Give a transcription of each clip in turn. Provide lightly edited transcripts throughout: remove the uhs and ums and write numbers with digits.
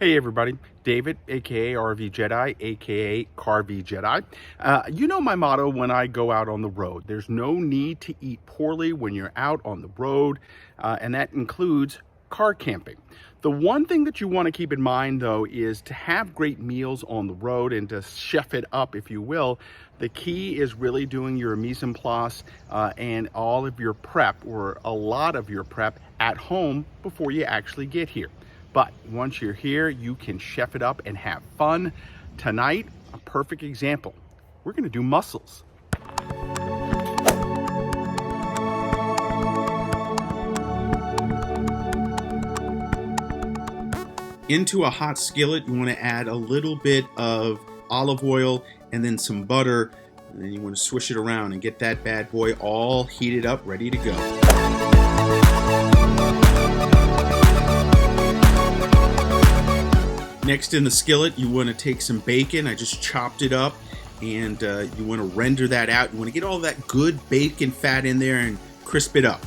Hey everybody, David, aka RVJEDEYE, aka RVJEDEYE. You know my motto when I go out on the road. There's no need to eat poorly when you're out on the road, and that includes car camping. The one thing that you want to keep in mind though is to have great meals on the road and to chef it up, if you will. The key is really doing your mise en place and all of your prep, or a lot of your prep, at home before you actually get here. But once you're here, you can chef it up and have fun. Tonight, a perfect example. We're gonna do mussels. Into a hot skillet, you wanna add a little bit of olive oil and then some butter. And then you wanna swish it around and get that bad boy all heated up, ready to go. Next in the skillet, you want to take some bacon. I just chopped it up, and you want to render that out. You want to get all that good bacon fat in there and crisp it up.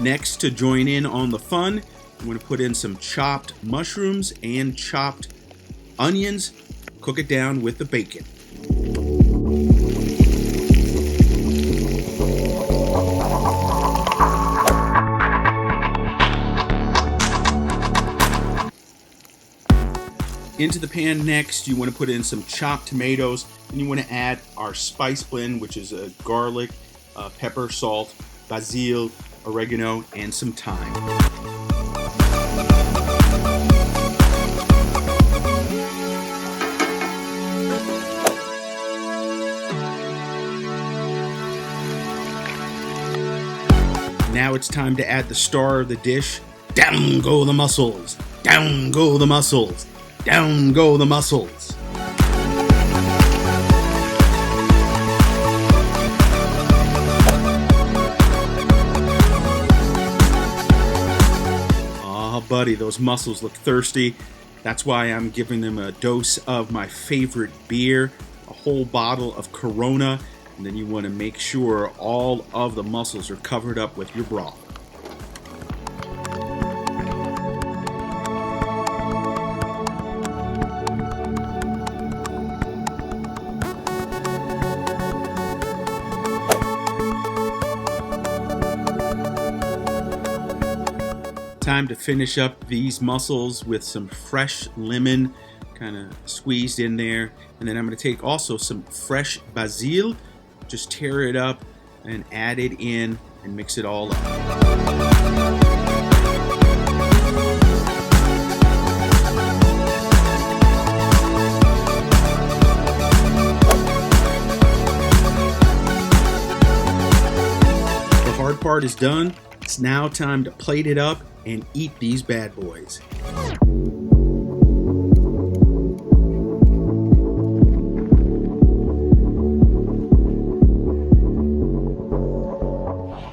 Next, to join in on the fun, you want to put in some chopped mushrooms and chopped onions. Cook it down with the bacon. Into the pan next, you want to put in some chopped tomatoes, and you want to add our spice blend, which is garlic, pepper, salt, basil, oregano, and some thyme. Now it's time to add the star of the dish. Down go the mussels! Down go the mussels! Down go the mussels! Oh, buddy, those mussels look thirsty. That's why I'm giving them a dose of my favorite beer, a whole bottle of Corona, and then you want to make sure all of the mussels are covered up with your broth. Time to finish up these mussels with some fresh lemon kind of squeezed in there, and then I'm going to take also some fresh basil, just tear it up and add it in and mix it all up. The hard part is done. It's now time to plate it up and eat these bad boys.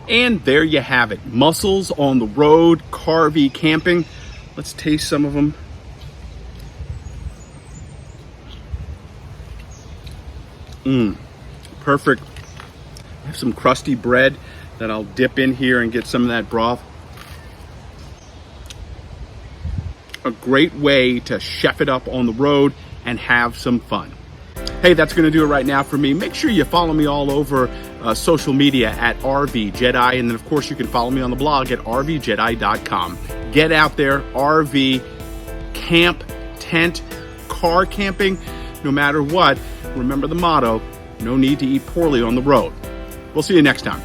And there you have it. Mussels on the road, RV camping. Let's taste some of them. Perfect. I have some crusty bread that I'll dip in here and get some of that broth. A great way to chef it up on the road and have some fun. Hey, that's going to do it right now for me. Make sure you follow me all over social media at RVJEDEYE, and then of course you can follow me on the blog at RVJEDEYE.com. Get out there, RV, camp, tent, car camping, no matter what. Remember the motto, no need to eat poorly on the road. We'll see you next time.